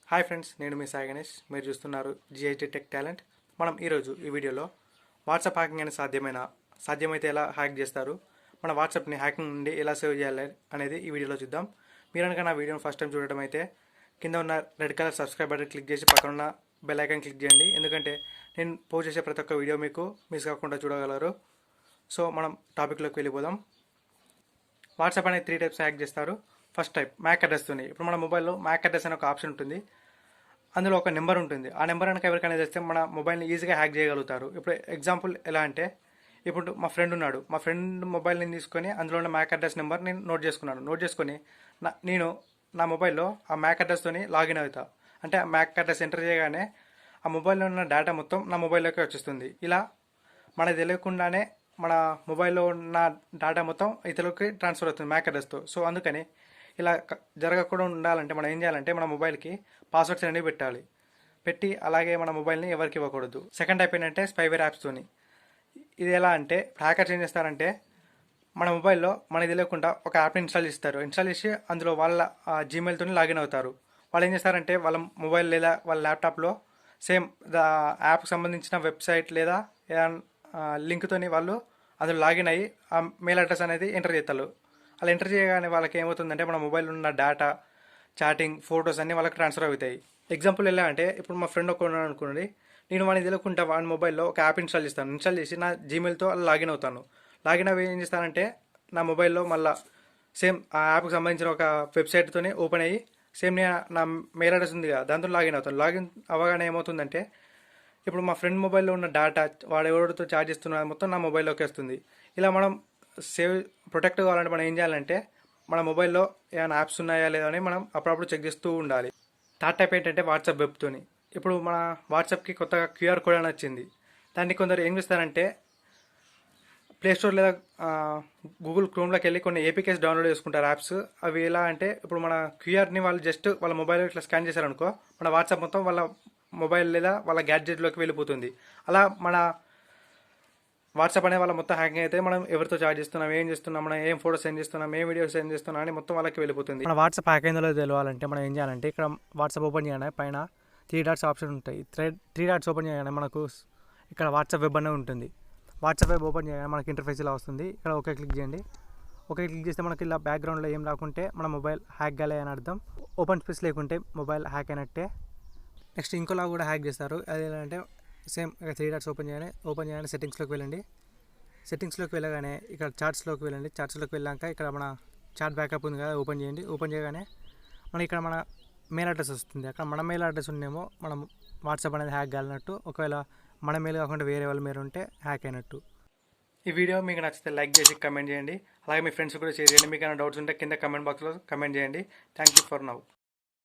Hi friends, నేను మీ సాయి గణేష్. మీరు చూస్తున్నారు జిఐటి టెక్ టాలెంట్. మనం ఈరోజు ఈ వీడియోలో వాట్సాప్ హ్యాకింగ్ అనేది సాధ్యమైతే ఎలా హ్యాక్ చేస్తారు, మన వాట్సాప్ని హ్యాకింగ్ నుండి ఎలా సేవ్ చేయాలి అనేది ఈ వీడియోలో చూద్దాం. మీరు కనుక నా వీడియోని ఫస్ట్ టైం చూడటం అయితే కింద ఉన్న red colour subscribe button click చేసి పక్కన ఉన్న బెల్ ఐకాన్ క్లిక్ చేయండి. ఎందుకంటే నేను పోస్ట్ చేసే ప్రతి ఒక్క వీడియో మీకు మిస్ కాకుండా చూడగలరు. సో మనం టాపిక్లోకి వెళ్ళిపోదాం. వాట్సాప్ అనేది 3 టైప్స్ హ్యాక్ చేస్తారు. ఫస్ట్ టైప్ మ్యాక్ అడ్రస్తోని. ఇప్పుడు మన మొబైల్లో మ్యాక్ అడ్రస్ అనే ఒక ఆప్షన్ ఉంటుంది. అందులో ఒక నెంబర్ ఉంటుంది. ఆ నెంబర్ కనుక ఎవరికైనా చేస్తే మన మొబైల్ని ఈజీగా హ్యాక్ చేయగలుగుతారు. ఇప్పుడు ఎగ్జాంపుల్ ఎలా అంటే, ఇప్పుడు మా ఫ్రెండ్ ఉన్నాడు. మా ఫ్రెండ్ మొబైల్ని తీసుకొని అందులో ఉన్న మ్యాక్ అడ్రస్ నెంబర్ నేను నోట్ చేసుకొని నేను నా మొబైల్లో ఆ మ్యాక్ అడ్రస్తోని లాగిన్ అవుతా. అంటే ఆ మ్యాక్ అడ్రస్ ఎంటర్ చేయగానే ఆ మొబైల్లో ఉన్న డేటా మొత్తం నా మొబైల్లోకి వచ్చేస్తుంది. ఇలా మనకు తెలియకుండానే మన మొబైల్లో ఉన్న డేటా మొత్తం ఇతరులకి ట్రాన్స్ఫర్ అవుతుంది మ్యాక్ అడ్రస్తో. సో అందుకని ఇలా జరగకుండా ఉండాలంటే మనం ఏం చేయాలంటే, మన మొబైల్కి పాస్వర్డ్స్ అనేవి పెట్టి అలాగే మన మొబైల్ని ఎవరికి ఇవ్వకూడదు. సెకండ్ టైప్ ఏంటంటే స్పైవేర్ యాప్స్తోని. ఇది ఎలా అంటే, హ్యాకర్స్ ఏం చేస్తారంటే మన మొబైల్లో మనకి తెలియకుండా ఒక యాప్ని ఇన్స్టాల్ చేసి అందులో వాళ్ళ జీమెయిల్తో లాగిన్ అవుతారు. వాళ్ళు ఏం చేస్తారంటే వాళ్ళ మొబైల్ లేదా వాళ్ళ ల్యాప్టాప్లో సేమ్ యాప్కి సంబంధించిన వెబ్సైట్ లేదా లింక్తోని వాళ్ళు అందులో లాగిన్ అయ్యి ఆ మెయిల్ అడ్రస్ అనేది ఎంటర్ చేస్తారు. అలా ఎంటర్ చేయగానే వాళ్ళకి ఏమవుతుందంటే మన మొబైల్లో ఉన్న డేటా, చాటింగ్, ఫొటోస్ అన్నీ వాళ్ళకి ట్రాన్స్ఫర్ అవుతాయి. ఎగ్జాంపుల్ ఎలా అంటే, ఇప్పుడు మా ఫ్రెండ్ ఒక ఉన్నాడు అనుకోండి, నేను వాడిని తెలియకుండా వాడి మొబైల్లో ఒక యాప్ ఇన్స్టాల్ చేసి నా జీమెయిల్తో అలా లాగిన్ అవుతాను. లాగిన్ అవి ఏం చేస్తానంటే నా మొబైల్లో మళ్ళీ సేమ్ ఆ యాప్కి సంబంధించిన ఒక వెబ్సైట్తోనే ఓపెన్ అయ్యి సేమ్ నేను నా మెయిల్ అడ్రస్ ఉంది కదా దాంతో లాగిన్ అవుతాను. లాగిన్ అవ్వగానే ఏమవుతుందంటే, ఇప్పుడు మా ఫ్రెండ్ మొబైల్లో ఉన్న డేటా వాడు ఎవరితో చార్జ్ చేస్తున్నా మొత్తం నా మొబైల్లోకి వస్తుంది. ఇలా మనం ప్రొటెక్ట్ కావాలంటే మనం ఏం చేయాలంటే, మన మొబైల్లో ఏమైనా యాప్స్ ఉన్నాయా లేదా అని మనం అప్పుడప్పుడు చెక్ చేస్తూ ఉండాలి. థర్డ్ టైప్ ఏంటంటే వాట్సాప్ వెబ్తోని. ఇప్పుడు మన వాట్సాప్కి కొత్తగా క్యూఆర్ కోడ్ అని వచ్చింది. దాన్ని కొందరు ఏం చేస్తారంటే ప్లేస్టోర్ లేదా గూగుల్ క్రోమ్లోకి వెళ్ళి కొన్ని ఏపీకేస్ డౌన్లోడ్ చేసుకుంటారు యాప్స్. అవి ఎలా అంటే, ఇప్పుడు మన క్యూఆర్ని వాళ్ళు జస్ట్ వాళ్ళ మొబైల్ ఇట్లా స్కాన్ చేశారనుకో, మన వాట్సాప్ మొత్తం వాళ్ళ మొబైల్ లేదా వాళ్ళ గ్యాడ్జెట్లోకి వెళ్ళిపోతుంది. అలా మన వాట్సాప్ అనే వాళ్ళ మొత్తం హ్యాకింగ్ అయితే మనం ఎవరితో చాట్ చేస్తున్నాం, ఏం చేస్తున్నాం, మనం ఏం ఫోటోస్ సెండ్ చేస్తున్నాం, ఏం వీడియోస్ సెండ్ చేస్తున్నాం అని మొత్తం వాళ్ళకి వెళ్ళిపోతుంది. మన వాట్సాప్ హ్యాక్ అయిందో తెలియాలంటే మనం ఏం చేయాలంటే, ఇక్కడ వాట్సాప్ ఓపెన్ చేయగానే పైన 3 డాట్స్ ఆప్షన్ ఉంటాయి. 3 డాట్స్ ఓపెన్ చేయగానే మనకు ఇక్కడ వాట్సాప్ వెబ్ అనేది ఉంటుంది. వాట్సాప్ వెబ్ ఓపెన్ చేయగానే మనకి ఇంటర్ఫేస్ ఇలా వస్తుంది. ఇక్కడ ఓకే క్లిక్ చేయండి. ఓకే క్లిక్ చేస్తే మనకి ఇలా బ్యాక్గ్రౌండ్లో ఏం రాకుంటే మన మొబైల్ హ్యాక్ కాలే అని అర్థం. ఓపెన్ స్పేస్ లేకుంటే మొబైల్ హ్యాక్ అయినట్టే. నెక్స్ట్ ఇంకోలా కూడా హ్యాక్ చేస్తారు. అది ఎలా అంటే, సేమ్ ఇక్కడ 3 డాట్స్ ఓపెన్ చేయగానే సెట్టింగ్స్లోకి వెళ్ళండి. సెట్టింగ్స్లోకి వెళ్ళగానే ఇక్కడ చార్ట్స్లోకి వెళ్ళండి. చార్ట్స్లోకి వెళ్ళాక ఇక్కడ మన చాట్ బ్యాకప్ ఉంది కదా, ఓపెన్ చేయండి. ఓపెన్ చేయగానే మనకి ఇక్కడ మన మెయిల్ అడ్రస్ వస్తుంది. అక్కడ మన మెయిల్ అడ్రస్ ఉండేమో మనం వాట్సాప్ అనేది హ్యాక్ కాలినట్టు. ఒకవేళ మన మెయిల్ కాకుండా వేరే వాళ్ళ మెయిల్ ఉంటే హ్యాక్ అయినట్టు. ఈ వీడియో మీకు నచ్చితే లైక్ చేసి కమెంట్ చేయండి. అలాగే మీ ఫ్రెండ్స్ కూడా షేర్ చేయండి. మీకు ఏమైనా డౌట్స్ ఉంటే కింద కమెంట్ బాక్స్లో కమెంట్ చేయండి. Thank you for now.